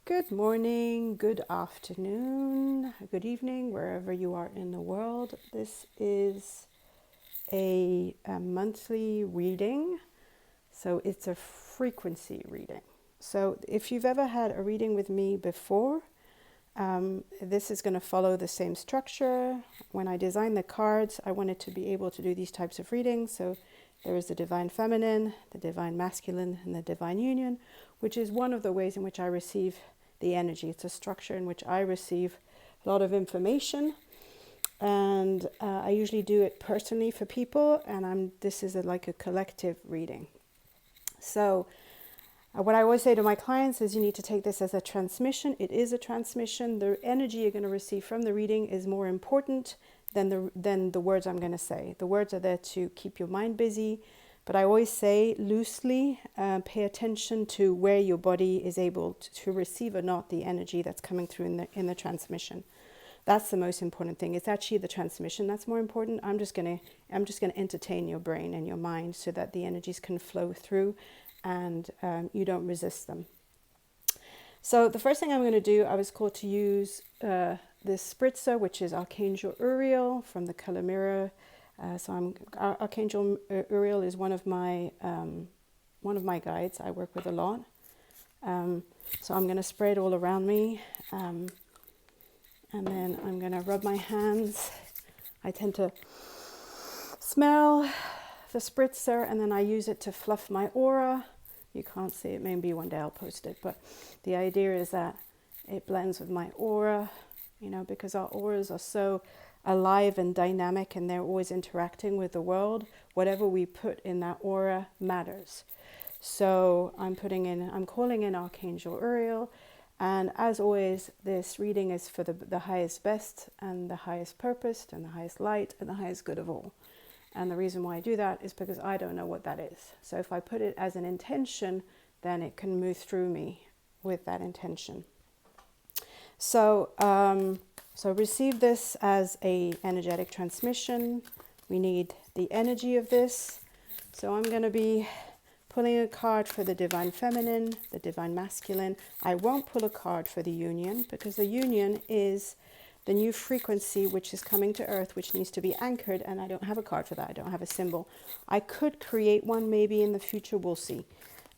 Good morning, good afternoon, good evening, wherever you are in the world. This is a monthly reading, so it's a frequency reading. So if you've ever had a reading with me before, this is going to follow the same structure. When I designed the cards, I wanted to be able to do these types of readings. So there is the divine feminine, the divine masculine, and the divine union, which is one of the ways in which I receive the energy. It's a structure in which I receive a lot of information, and I usually do it personally for people, and this is like a collective reading. So what I always say to my clients is you need to take this as a transmission. It is a transmission. The energy you're going to receive from the reading is more important than the words I'm going to say. The words are there to keep your mind busy, but I always say loosely, pay attention to where your body is able to receive or not the energy that's coming through in the transmission. That's the most important thing. It's actually the transmission that's more important. I'm just gonna entertain your brain and your mind so that the energies can flow through, and you don't resist them. So the first thing I'm going to do, I was called to use this spritzer, which is Archangel Uriel from the color mirror. Archangel Uriel is one of my guides. I work with a lot. So I'm going to spray it all around me, and then I'm going to rub my hands. I tend to smell the spritzer, and then I use it to fluff my aura. You can't see it, maybe one day I'll post it, but the idea is that it blends with my aura, because our auras are so alive and dynamic, and they're always interacting with the world. Whatever we put in that aura matters. So I'm calling in Archangel Uriel, and as always, this reading is for the highest best and the highest purpose and the highest light and the highest good of all. And the reason why I do that is because I don't know what that is. So if I put it as an intention, then it can move through me with that intention. So receive this as a energetic transmission. We need the energy of this. So I'm going to be pulling a card for the divine feminine, the divine masculine. I won't pull a card for the union, because the union is the new frequency which is coming to earth, which needs to be anchored, and I don't have a card for that. I don't have a symbol. I could create one maybe in the future, we'll see.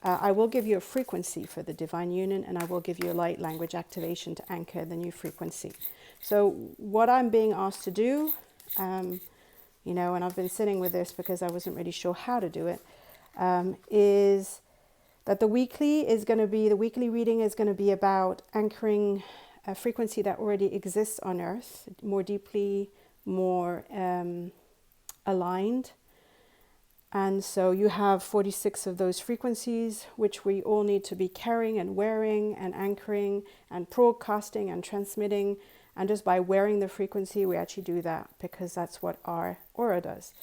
I will give you a frequency for the divine union, and I will give you a light language activation to anchor the new frequency. So what I'm being asked to do, and I've been sitting with this because I wasn't really sure how to do it, is that the weekly reading is going to be about anchoring a frequency that already exists on Earth, more deeply, more aligned. And so you have 46 of those frequencies, which we all need to be carrying and wearing and anchoring and broadcasting and transmitting. And just by wearing the frequency, we actually do that because that's what our aura does.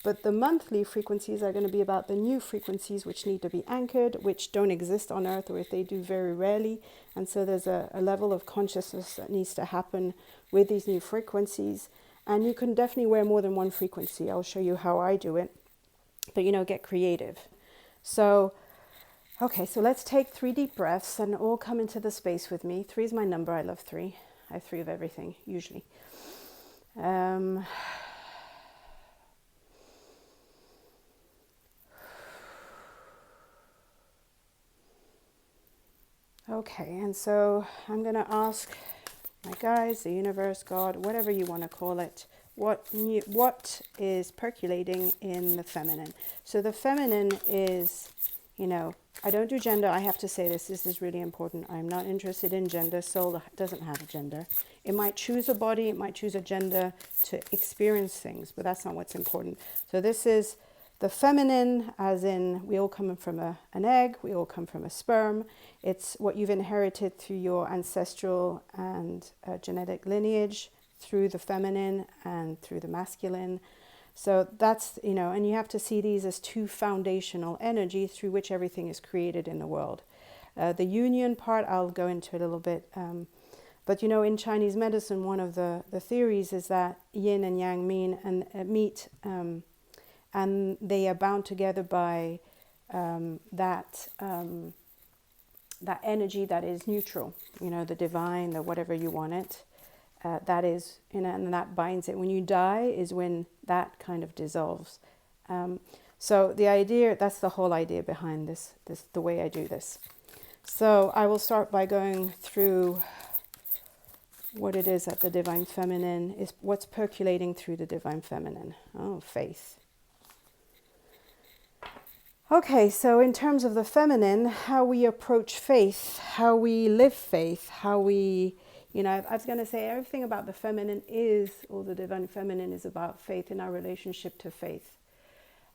But the monthly frequencies are going to be about the new frequencies which need to be anchored, which don't exist on Earth, or if they do, very rarely. And so there's a level of consciousness that needs to happen with these new frequencies. And you can definitely wear more than one frequency. I'll show you how I do it. But, get creative. So, okay, so let's take 3 deep breaths and all come into the space with me. 3 is my number. I love 3. I have 3 of everything, usually. Okay, and so I'm going to ask my guides, the universe, God, whatever you want to call it, what is percolating in the feminine. So the feminine is, I don't do gender. I have to say this is really important. I'm not interested in gender. Soul doesn't have a gender. It might choose a body, it might choose a gender to experience things, but that's not what's important. So this is the feminine, as in we all come from an egg, we all come from a sperm. It's what you've inherited through your ancestral and genetic lineage, through the feminine and through the masculine. So that's, and you have to see these as 2 foundational energies through which everything is created in the world. The union part, I'll go into a little bit. But, in Chinese medicine, one of the theories is that yin and yang meet, and they are bound together by that that energy that is neutral, the divine, the whatever you want it. That is, and that binds it. When you die is when that kind of dissolves. So the idea, that's the whole idea behind this, the way I do this. So I will start by going through what it is that the Divine Feminine is, what's percolating through the Divine Feminine. Oh, faith. Okay, so in terms of the feminine, how we approach faith, how we live faith, how we, I was going to say everything about the feminine is, or the Divine Feminine is about faith in our relationship to faith.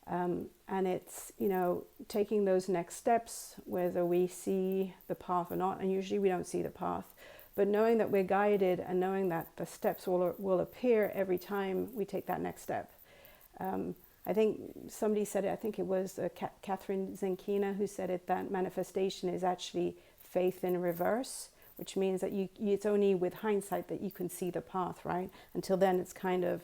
And it's, taking those next steps, whether we see the path or not, and usually we don't see the path, but knowing that we're guided and knowing that the steps will appear every time we take that next step. I think somebody said it, I think it was Catherine Zenkina who said it, that manifestation is actually faith in reverse, which means that it's only with hindsight that you can see the path, right? Until then, it's kind of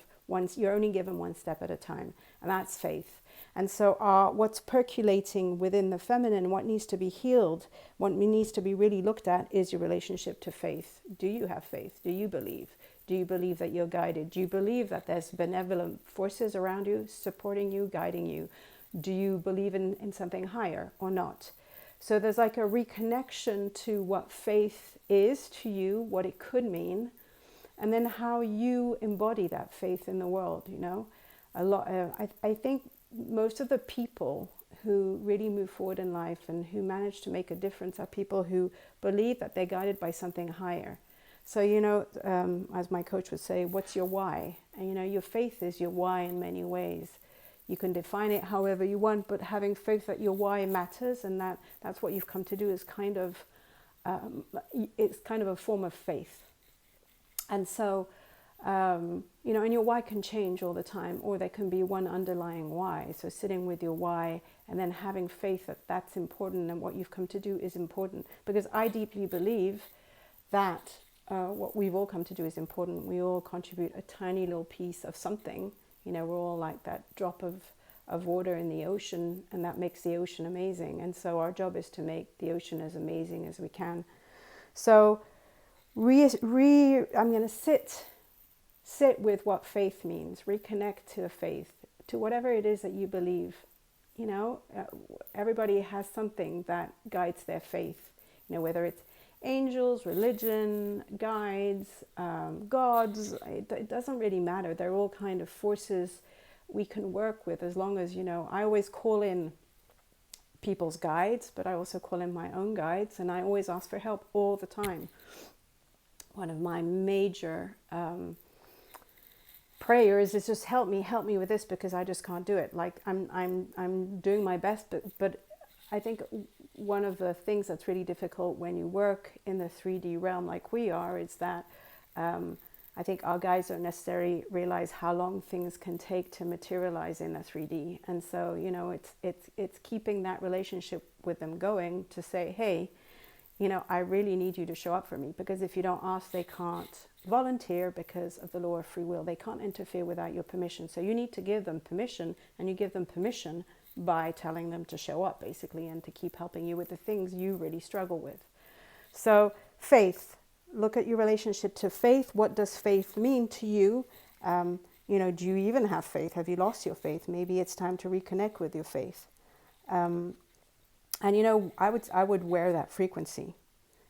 you're only given one step at a time, and that's faith. And so what's percolating within the feminine, what needs to be healed, what needs to be really looked at is your relationship to faith. Do you have faith? Do you believe? Do you believe that you're guided? Do you believe that there's benevolent forces around you, supporting you, guiding you? Do you believe in something higher or not? So there's like a reconnection to what faith is to you, what it could mean, and then how you embody that faith in the world, A lot. I think most of the people who really move forward in life and who manage to make a difference are people who believe that they're guided by something higher. So, as my coach would say, what's your why? And, your faith is your why in many ways. You can define it however you want, but having faith that your why matters and that's what you've come to do is kind of, it's kind of a form of faith. And so, and your why can change all the time, or there can be one underlying why. So sitting with your why and then having faith that that's important and what you've come to do is important. Because I deeply believe that what we've all come to do is important. We all contribute a tiny little piece of something. We're all like that drop of water in the ocean, and that makes the ocean amazing. And so our job is to make the ocean as amazing as we can. So I'm going to sit with what faith means, reconnect to faith, to whatever it is that you believe. Everybody has something that guides their faith, whether it's angels, religion, guides, gods, it doesn't really matter. They're all kind of forces we can work with as long as, I always call in people's guides, but I also call in my own guides, and I always ask for help all the time. One of my major prayers is just help me with this, because I just can't do it. Like I'm doing my best, but I think one of the things that's really difficult when you work in the 3D realm like we are is that I think our guides don't necessarily realize how long things can take to materialize in the 3D. And so, it's keeping that relationship with them going to say, hey, I really need you to show up for me, because if you don't ask, they can't volunteer because of the law of free will. They can't interfere without your permission. So you need to give them permission, and you give them permission by telling them to show up, basically, and to keep helping you with the things you really struggle with. So faith, look at your relationship to faith. What does faith mean to you? Do you even have faith? Have you lost your faith? Maybe it's time to reconnect with your faith. And I would wear that frequency.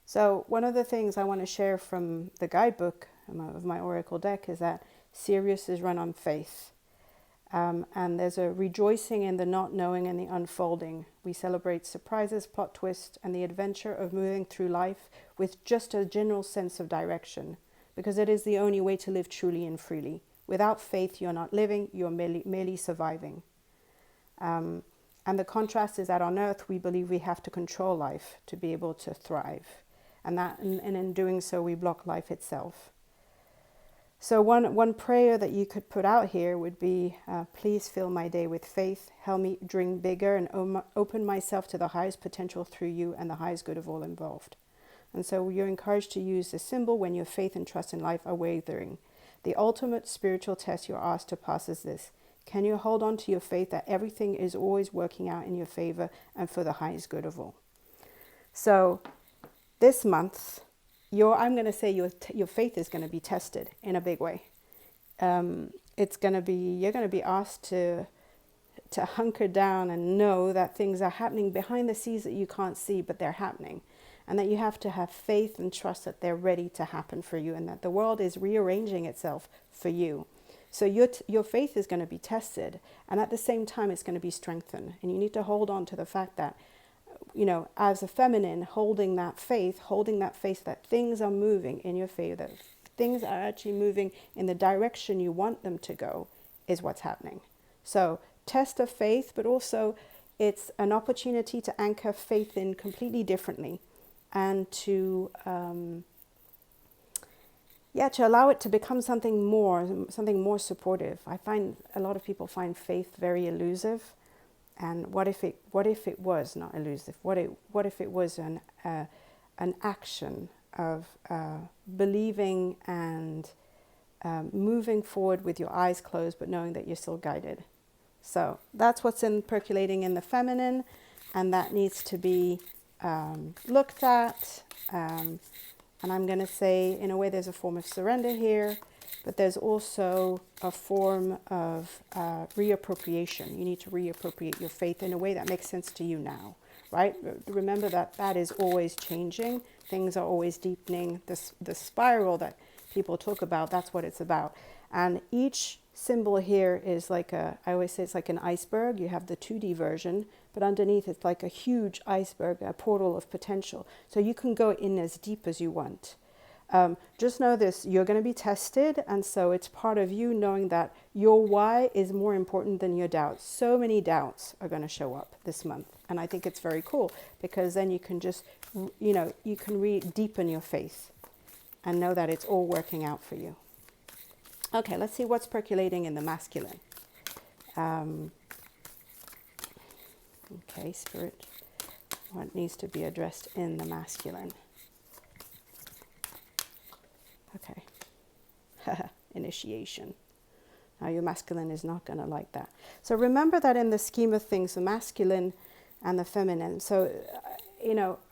So one of the things I want to share from the guidebook of my Oracle deck is that Sirius is run on faith. And there's a rejoicing in the not knowing and the unfolding. We celebrate surprises, plot twists, and the adventure of moving through life with just a general sense of direction, because it is the only way to live truly and freely. Without faith, you're not living, you're merely surviving. And the contrast is that on Earth, we believe we have to control life to be able to thrive. And in doing so, we block life itself. So one prayer that you could put out here would be, please fill my day with faith. Help me dream bigger and open myself to the highest potential through you and the highest good of all involved. And so you're encouraged to use this symbol when your faith and trust in life are wavering. The ultimate spiritual test you're asked to pass is this. Can you hold on to your faith that everything is always working out in your favor and for the highest good of all? So this month, I'm going to say your faith is going to be tested in a big way. You're going to be asked to hunker down and know that things are happening behind the scenes that you can't see, but they're happening. And that you have to have faith and trust that they're ready to happen for you, and that the world is rearranging itself for you. So your faith is going to be tested, and at the same time it's going to be strengthened. And you need to hold on to the fact that, as a feminine, holding that faith that things are moving in your favor, that things are actually moving in the direction you want them to go, is what's happening. So test of faith, but also it's an opportunity to anchor faith in completely differently, and to allow it to become something more supportive. I find a lot of people find faith very elusive, and what if it was not elusive? What if it was an action of believing and moving forward with your eyes closed, but knowing that you're still guided. So that's what's percolating in the feminine, and that needs to be looked at. And I'm going to say, in a way, there's a form of surrender here, but there's also a form of reappropriation. You need to reappropriate your faith in a way that makes sense to you now, right? Remember that is always changing. Things are always deepening. The spiral that people talk about, that's what it's about. And each symbol here is I always say it's like an iceberg. You have the 2D version, but underneath it's like a huge iceberg, a portal of potential. So you can go in as deep as you want. Just know this, you're going to be tested, and so it's part of you knowing that your why is more important than your doubts. So many doubts are going to show up this month, and I think it's very cool, because then you can just, you can deepen your faith and know that it's all working out for you. Okay, let's see what's percolating in the masculine. Okay, Spirit, what needs to be addressed in the masculine? Okay, initiation. Now your masculine is not going to like that. So remember that in the scheme of things, the masculine and the feminine. So,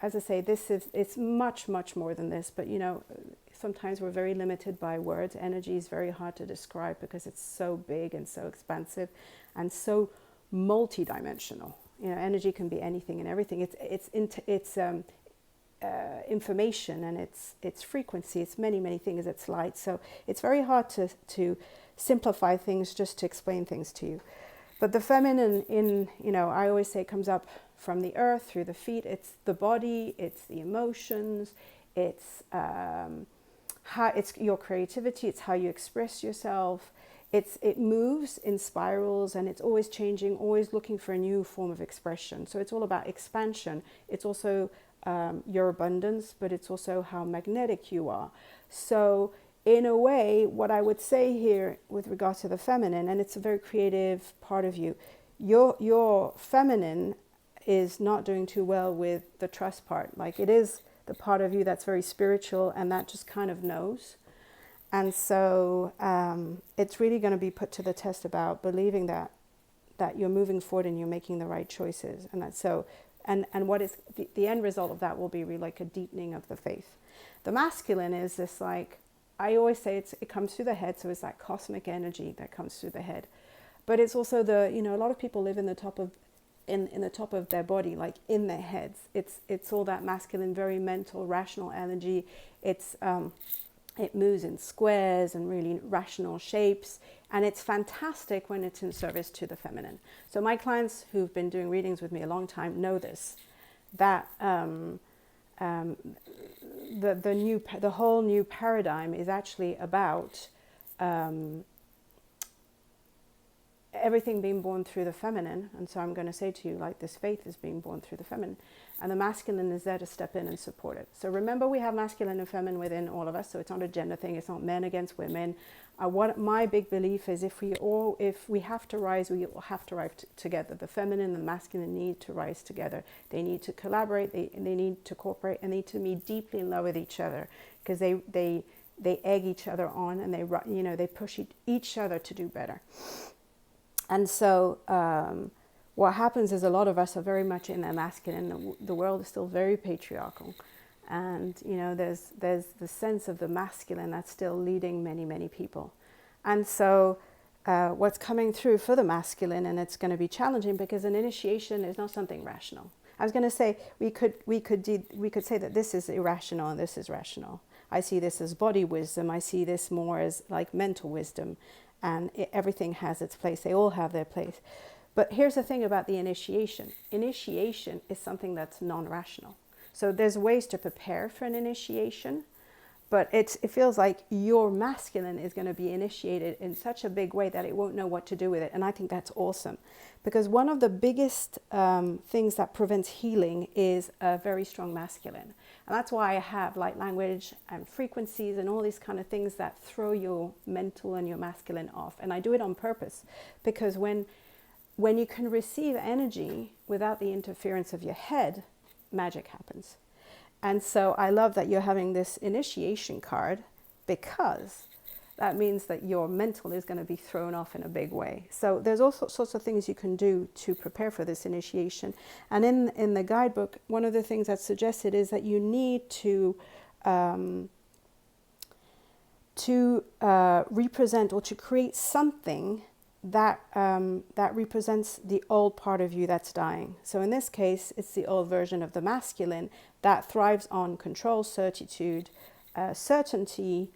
as I say, it's much, much more than this, but sometimes we're very limited by words. Energy is very hard to describe because it's so big and so expansive and so multidimensional. Energy can be anything and everything. It's information, and it's frequency. It's many, many things. It's light. So it's very hard to simplify things just to explain things to you. But the feminine, I always say, comes up from the earth through the feet. It's the body. It's the emotions. It's your creativity. It's how you express yourself. It moves in spirals, and it's always changing, always looking for a new form of expression. So it's all about expansion. It's also your abundance, but it's also how magnetic you are. So in a way, what I would say here with regard to the feminine, and it's a very creative part of you, your feminine is not doing too well with the trust part. Like, it is the part of you that's very spiritual, and that just kind of knows. And so it's really going to be put to the test about believing that you're moving forward and you're making the right choices. And that's so, and what is the end result of that will be really like a deepening of the faith. The masculine is this, like, I always say it comes through the head. So it's that cosmic energy that comes through the head. But it's also a lot of people live in the top of their body, like in their heads. It's all that masculine, very mental, rational energy. It moves in squares and really rational shapes, and it's fantastic when it's in service to the feminine. So my clients who've been doing readings with me a long time know this, that the whole new paradigm is actually about everything being born through the feminine. And so I'm going to say to you, like, this faith is being born through the feminine, and the masculine is there to step in and support it. So remember, we have masculine and feminine within all of us. So it's not a gender thing. It's not men against women. What my big belief is, if we have to rise, we will have to rise together. The feminine and the masculine need to rise together. They need to collaborate. They need to cooperate, and they need to be deeply in love with each other, because they egg each other on, and they push each other to do better. And so what happens is, a lot of us are very much in their masculine. The world is still very patriarchal. And, you know, there's the sense of the masculine that's still leading many, many people. And so what's coming through for the masculine, and it's going to be challenging because an initiation is not something rational. I was going to say we could say that this is irrational and this is rational. I see this as body wisdom. I see this more as like mental wisdom, and everything has its place. They all have their place. But here's the thing about the initiation. Initiation is something that's non-rational. So there's ways to prepare for an initiation, but it feels like your masculine is going to be initiated in such a big way that it won't know what to do with it. And I think that's awesome, because one of the biggest things that prevents healing is a very strong masculine. And that's why I have light language and frequencies and all these kind of things that throw your mental and your masculine off. And I do it on purpose, because when you can receive energy without the interference of your head, magic happens. And so I love that you're having this initiation card, because that means that your mental is going to be thrown off in a big way. So there's all sorts of things you can do to prepare for this initiation. And in the guidebook, one of the things that's suggested is that you need to represent or to create something that represents the old part of you that's dying. So in this case, it's the old version of the masculine that thrives on control, certitude, certainty,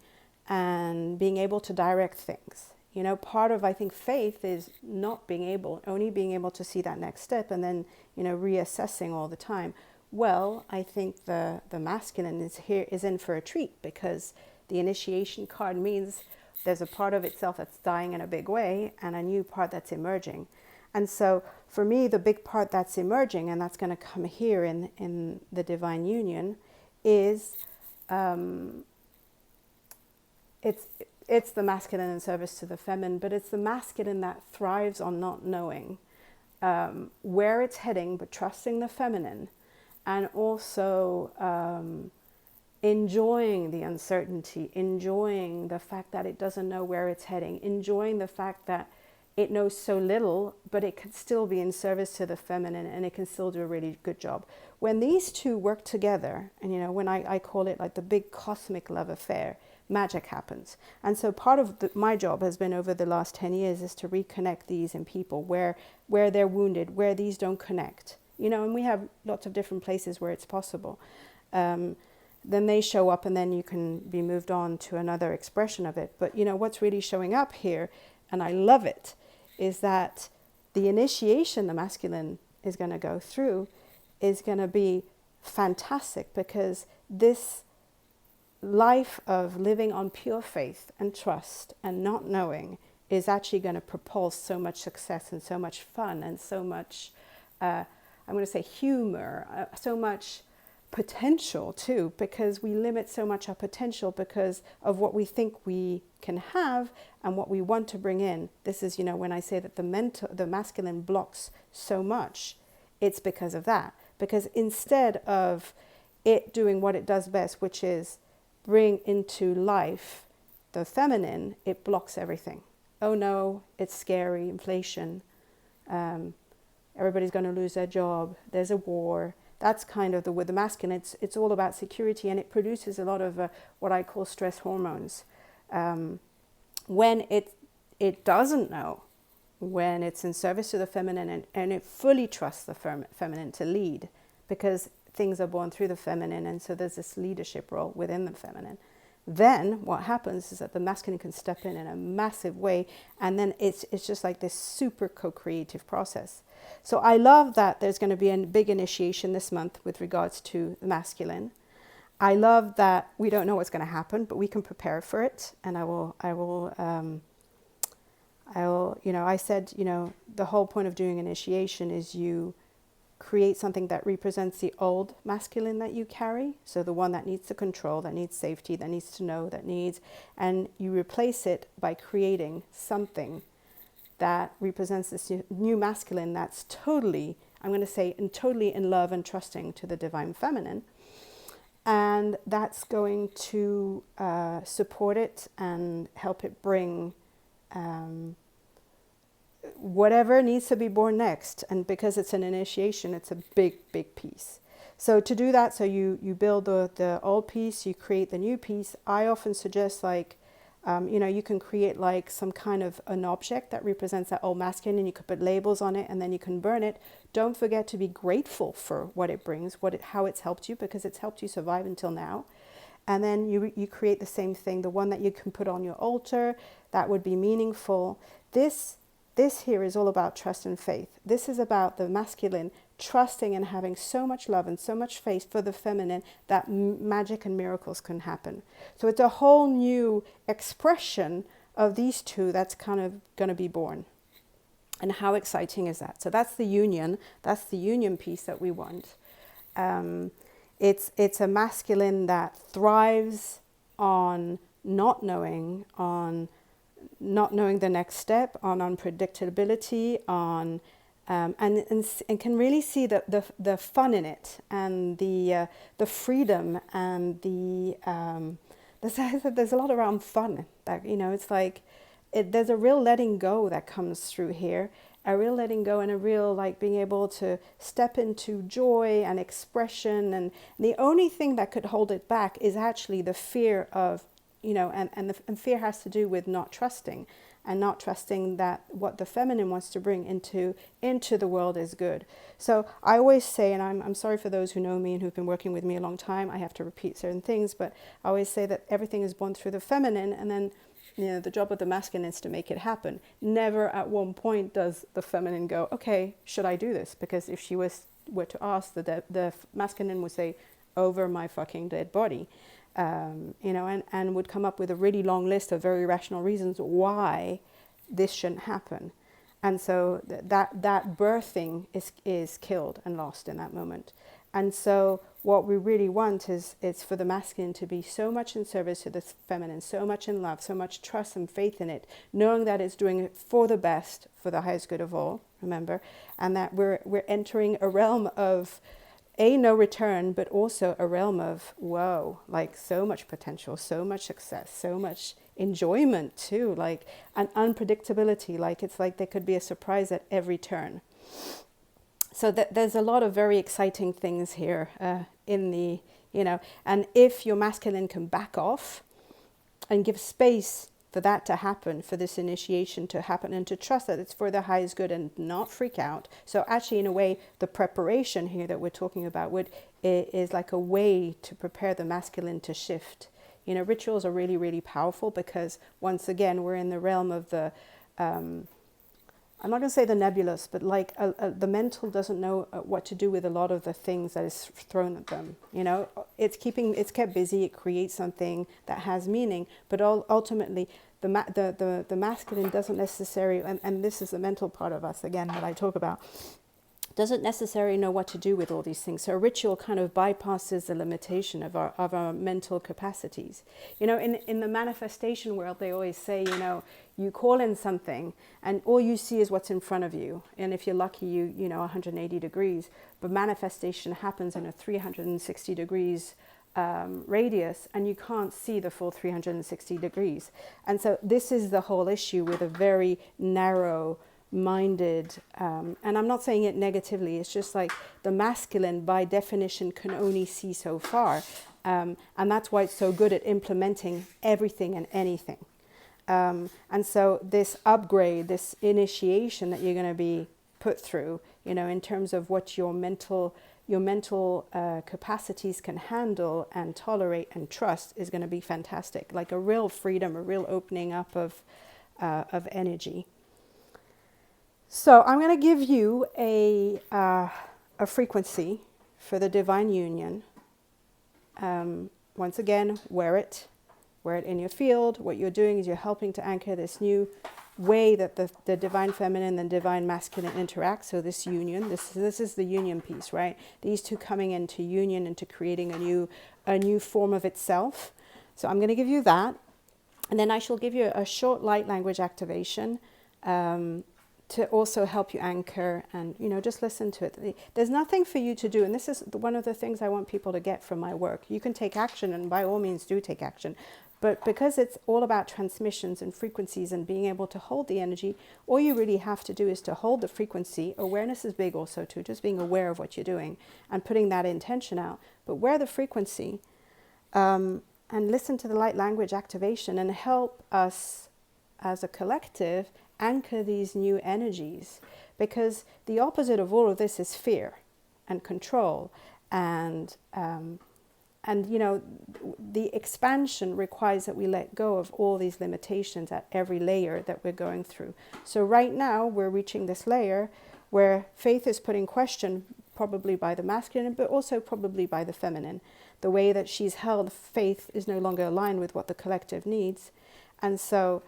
and being able to direct things. You know, part of, I think, faith is only being able to see that next step, and then, you know, reassessing all the time. Well, I think the masculine is in for a treat, because the initiation card means there's a part of itself that's dying in a big way and a new part that's emerging. And so for me, the big part that's emerging, and that's going to come here in the divine union, is it's the masculine in service to the feminine, but it's the masculine that thrives on not knowing where it's heading, but trusting the feminine, and also enjoying the uncertainty, enjoying the fact that it doesn't know where it's heading, enjoying the fact that it knows so little, but it can still be in service to the feminine, and it can still do a really good job. When these two work together, and, you know, when I call it like the big cosmic love affair, magic happens. And so part of my job has been over the last 10 years is to reconnect these in people where they're wounded, where these don't connect. You know, and we have lots of different places where it's possible. Then they show up, and then you can be moved on to another expression of it. But, you know, what's really showing up here, and I love it, is that the initiation the masculine is going to go through is going to be fantastic, because this life of living on pure faith and trust and not knowing is actually going to propel so much success and so much fun and so much, I'm going to say humor, so much potential too, because we limit so much our potential because of what we think we can have and what we want to bring in. This is, you know, when I say that the masculine blocks so much, it's because of that. Because instead of it doing what it does best, which is bring into life the feminine, it blocks everything. Oh no, it's scary, inflation, everybody's going to lose their job, there's a war. That's kind of with the masculine, it's all about security, and it produces a lot of what I call stress hormones. When it doesn't know, when it's in service to the feminine, and it fully trusts the feminine to lead, because things are born through the feminine, and so there's this leadership role within the feminine. Then what happens is that the masculine can step in a massive way, and then it's just like this super co-creative process. So I love that there's going to be a big initiation this month with regards to the masculine. I love that we don't know what's going to happen, but we can prepare for it. And I will, you know, I said, you know, the whole point of doing initiation is you create something that represents the old masculine that you carry. So the one that needs to control, that needs safety, that needs to know, and you replace it by creating something that represents this new masculine that's totally, I'm going to say, totally in love and trusting to the divine feminine. And that's going to support it and help it bring whatever needs to be born next. And because it's an initiation, it's a big, big piece. So to do that, so you build the old piece, you create the new piece. I often suggest like, you can create like some kind of an object that represents that old masculine, and you could put labels on it, and then you can burn it. Don't forget to be grateful for what it brings, how it's helped you, because it's helped you survive until now. And then you create the same thing, the one that you can put on your altar, that would be meaningful. This here is all about trust and faith. This is about the masculine trusting and having so much love and so much faith for the feminine that magic and miracles can happen. So it's a whole new expression of these two that's kind of going to be born. And how exciting is that? So that's the union. That's the union piece that we want. It's a masculine that thrives on not knowing the next step, on unpredictability, on and can really see the fun in it, and the freedom, and there's a lot around fun. That it's like there's a real letting go that comes through here, a real letting go, and a real like being able to step into joy and expression. And the only thing that could hold it back is actually the fear of and fear has to do with not trusting, and not trusting that what the feminine wants to bring into the world is good. So I always say, and I'm sorry for those who know me and who've been working with me a long time, I have to repeat certain things, but I always say that everything is born through the feminine, and then the job of the masculine is to make it happen. Never at one point does the feminine go, okay, should I do this? Because if she were to ask, the masculine would say, over my fucking dead body. And would come up with a really long list of very rational reasons why this shouldn't happen. And so that birthing is killed and lost in that moment. And so what we really want is for the masculine to be so much in service to the feminine, so much in love, so much trust and faith in it, knowing that it's doing it for the best, for the highest good of all, remember, and that we're entering a realm of no return, but also a realm of, whoa, like so much potential, so much success, so much enjoyment too, like an unpredictability, like it's like there could be a surprise at every turn. So there's a lot of very exciting things here in the, and if your masculine can back off and give space for that to happen, for this initiation to happen, and to trust that it's for the highest good and not freak out. So actually, in a way, the preparation here that we're talking about is like a way to prepare the masculine to shift. Rituals are really, really powerful because, once again, we're in the realm of the, I'm not going to say the nebulous, but like the mental doesn't know what to do with a lot of the things that is thrown at them. It's kept busy. It creates something that has meaning, but ultimately the masculine doesn't necessarily, and this is the mental part of us again that I talk about, doesn't necessarily know what to do with all these things. So a ritual kind of bypasses the limitation of our mental capacities. In the manifestation world, they always say, you call in something and all you see is what's in front of you. And if you're lucky, 180 degrees, but manifestation happens in a 360 degrees radius, and you can't see the full 360 degrees. And so this is the whole issue with a very narrow minded, and I'm not saying it negatively, it's just like the masculine by definition can only see so far, and that's why it's so good at implementing everything and anything. And so this upgrade, this initiation that you're going to be put through, in terms of what your mental capacities can handle and tolerate and trust, is going to be fantastic. Like a real freedom, a real opening up of energy. So I'm going to give you a frequency for the divine union. Once again, wear it in your field. What you're doing is you're helping to anchor this new way that the divine feminine and divine masculine interact. So this union, this is the union piece, right? These two coming into union, into creating a new form of itself. So I'm going to give you that, and then I shall give you a short light language activation. To also help you anchor and, just listen to it. There's nothing for you to do. And this is one of the things I want people to get from my work. You can take action, and by all means do take action. But because it's all about transmissions and frequencies and being able to hold the energy, all you really have to do is to hold the frequency. Awareness is big also too, just being aware of what you're doing and putting that intention out. But wear the frequency and listen to the light language activation and help us as a collective anchor these new energies. Because the opposite of all of this is fear and control and you know, the expansion requires that we let go of all these limitations at every layer that we're going through. So right now we're reaching this layer where faith is put in question, probably by the masculine, but also probably by the feminine. The way that she's held faith is no longer aligned with what the collective needs. And so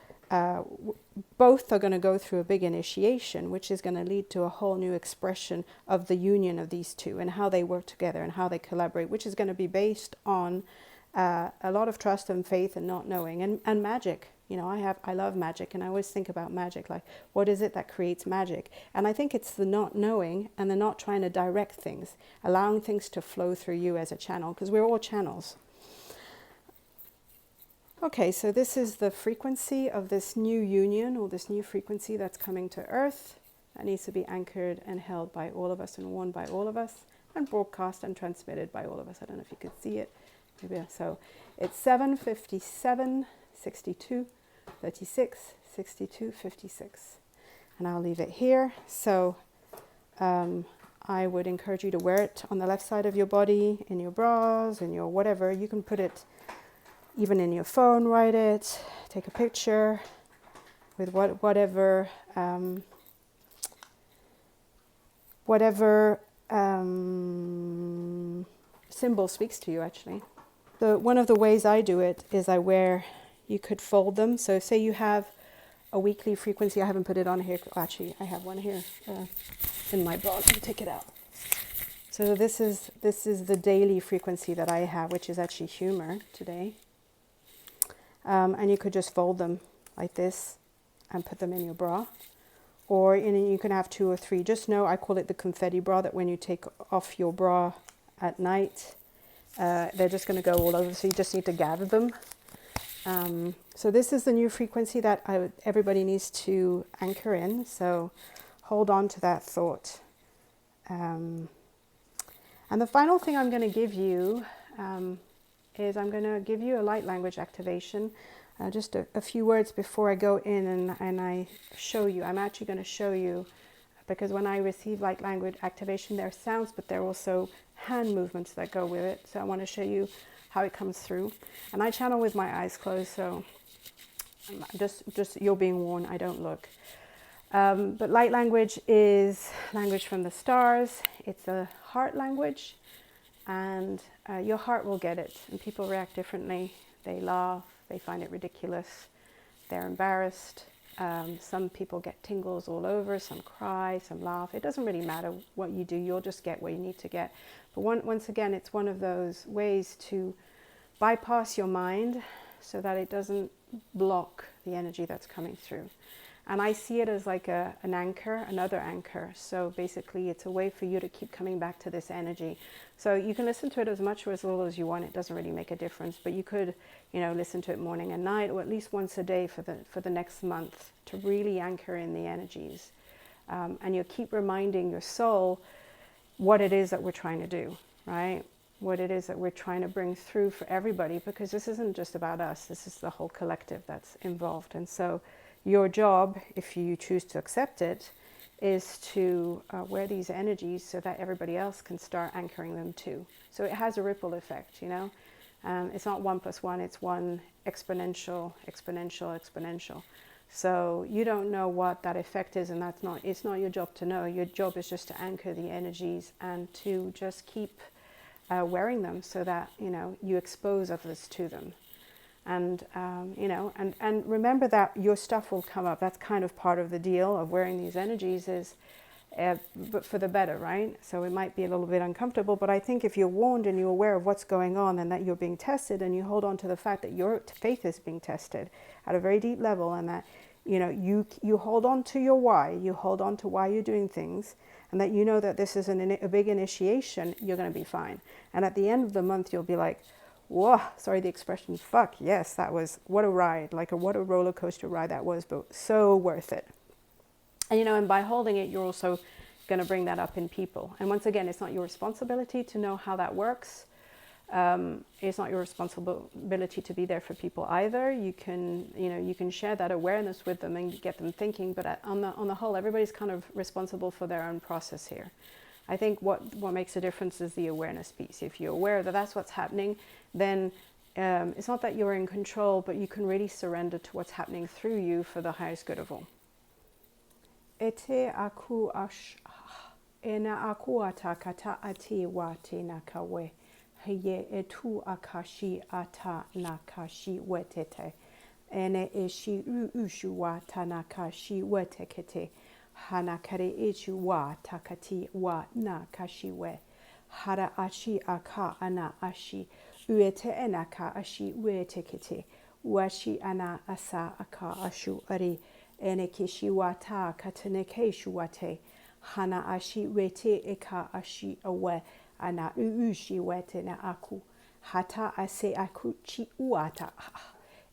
both are going to go through a big initiation, which is going to lead to a whole new expression of the union of these two and how they work together and how they collaborate, which is going to be based on a lot of trust and faith and not knowing and magic. You know, I love magic, and I always think about magic, like what is it that creates magic? And I think it's the not knowing and the not trying to direct things, allowing things to flow through you as a channel, because we're all channels. Okay, so this is the frequency of this new union, or this new frequency that's coming to Earth. That needs to be anchored and held by all of us and worn by all of us and broadcast and transmitted by all of us. I don't know if you could see it. Maybe so. It's 7:57, 62, 36, 62, 56. And I'll leave it here. So I would encourage you to wear it on the left side of your body, in your bras, in your whatever. You can put it even in your phone, write it, take a picture with whatever symbol speaks to you, actually. One of the ways I do it is you could fold them. So say you have a weekly frequency. I haven't put it on here. Actually, I have one here in my bra. Let me take it out. So this is the daily frequency that I have, which is actually humor today. And you could just fold them like this and put them in your bra. Or you can have 2 or 3. Just know I call it the confetti bra, that when you take off your bra at night, they're just going to go all over. So you just need to gather them. So this is the new frequency that everybody needs to anchor in. So hold on to that thought. And the final thing I'm going to give you is I'm going to give you a light language activation. Just a few words before I go in and I show you. I'm actually going to show you, because when I receive light language activation, there are sounds, but there are also hand movements that go with it. So I want to show you how it comes through. And I channel with my eyes closed, so just you're being warned, I don't look. But light language is language from the stars. It's a heart language, and your heart will get it. And people react differently. They laugh, they find it ridiculous, they're embarrassed. Some people get tingles all over, some cry, some laugh. It doesn't really matter what you do, you'll just get what you need to get. But once again, it's one of those ways to bypass your mind so that it doesn't block the energy that's coming through. And I see it as like an anchor, another anchor. So basically it's a way for you to keep coming back to this energy. So you can listen to it as much or as little as you want. It doesn't really make a difference, but you could, listen to it morning and night, or at least once a day for the next month, to really anchor in the energies. And you'll keep reminding your soul what it is that we're trying to do, right? What it is that we're trying to bring through for everybody, because this isn't just about us. This is the whole collective that's involved. And so your job, if you choose to accept it, is to wear these energies so that everybody else can start anchoring them too. So it has a ripple effect, It's not 1 + 1, it's 1 exponential, exponential, exponential. So you don't know what that effect is, and it's not your job to know. Your job is just to anchor the energies and to just keep wearing them so that, you expose others to them. And and remember that your stuff will come up. That's kind of part of the deal of wearing these energies, is but for the better, right? So it might be a little bit uncomfortable, but I think if you're warned and you're aware of what's going on and that you're being tested, and you hold on to the fact that your faith is being tested at a very deep level, and that you hold on to your why, you hold on to why you're doing things, and that that this is a big initiation, you're going to be fine. And at the end of the month, you'll be like, whoa, sorry the expression, fuck, yes, that was, what a ride, like what a roller coaster ride that was, but so worth it. And, you know, and by holding it, you're also going to bring that up in people. And once again, it's not your responsibility to know how that works. It's not your responsibility to be there for people either. You can, you know, you can share that awareness with them and get them thinking. But on the whole, everybody's kind of responsible for their own process here. I think what makes a difference is the awareness piece. If you're aware that that's what's happening, then it's not that you're in control, but you can really surrender to what's happening through you for the highest good of all. Ete aku ena aku ata kata ati wa te nakawe. Heye etu akashi ata nakashi wetete. Ene eshi ushu wa tanakashi wetekete. Hanakare echu wa takati wa nakashi we. Hara ashi aka ana ashi. Uete enaka ashi wetekete. Washi ana asa aka ashu ari. Ene kishi wa ta kataneke shuwate. Hana ashi wete eka ashi awe. Ana uushi wete na aku. Hata ase aku chi uata.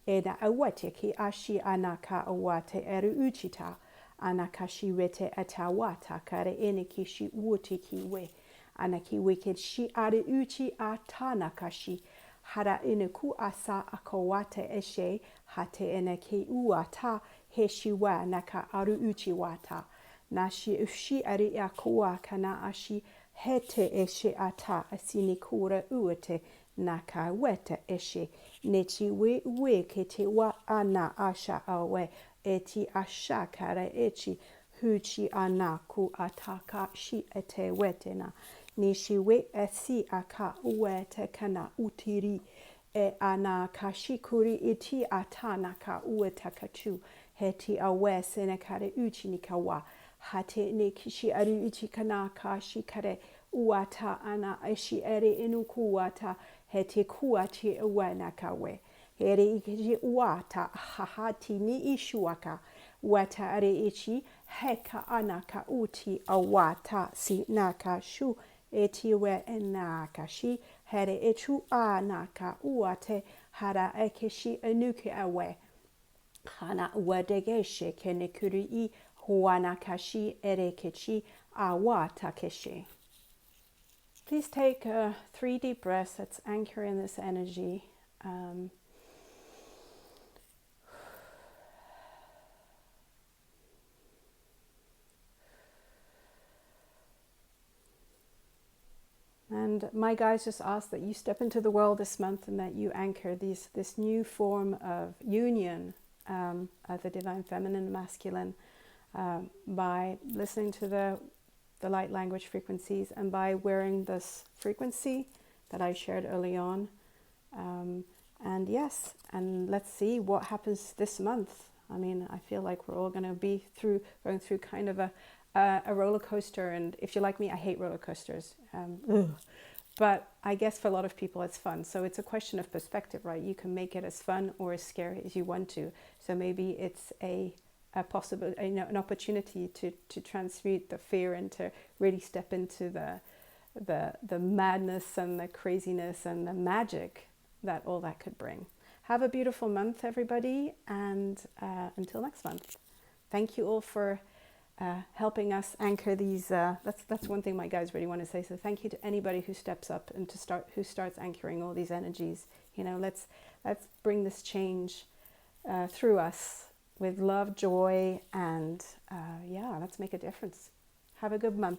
Ena awate ki ashi anaka awate eru uchita. Anakashi wete atawata kare ene kishi wuti kiwe. Anaki weke shi are uchi atanakashi. Hara ineku asa akawate eshe. Hate ene ki uata heshiwa naka aru uchi wata. Nashi ushi ari akua kana ashi. Hete eshe ata asini kura uete naka weta eshe. Nechi we kete wa ana asha awe. Eti asha kara echi huchi anaku ataka shi ete wetena. Nishi we esi aka uete kana utiri. E ana kashikuri iti atana ka ueta kachu. Heti awe senekare uchi nikawa. Hate ne kishi aru uchi kanaka shikare uata ana eshi ere inuku wata hete kuachi uwe nakawe. Here ikiji uata hahati ni ishuaka wata are ichi heka anaka uti awata si naka shu etiwe enaka shi here echu anaka uate hara ekeshi enuke awe. Hana wadegeshe kenekuri I huanakashi erekechi awatakeshi. Please take 3 deep breaths. Let's anchor in this energy. And my guides just ask that you step into the world this month and that you anchor this new form of union of the divine feminine and masculine by listening to the light language frequencies and by wearing this frequency that I shared early on. And yes, and let's see what happens this month. I mean, I feel like we're all going to be going through kind of a roller coaster. And if you're like me, I hate roller coasters. But I guess for a lot of people it's fun. So it's a question of perspective, right? You can make it as fun or as scary as you want to. So maybe it's an opportunity to transmute the fear and to really step into the madness and the craziness and the magic that all that could bring. Have a beautiful month, everybody, and until next month. Thank you all for helping us anchor these. That's one thing my guys really want to say. So thank you to anybody who steps up and who starts anchoring all these energies. You know, let's bring this change through us with love, joy, and yeah, let's make a difference. Have a good month.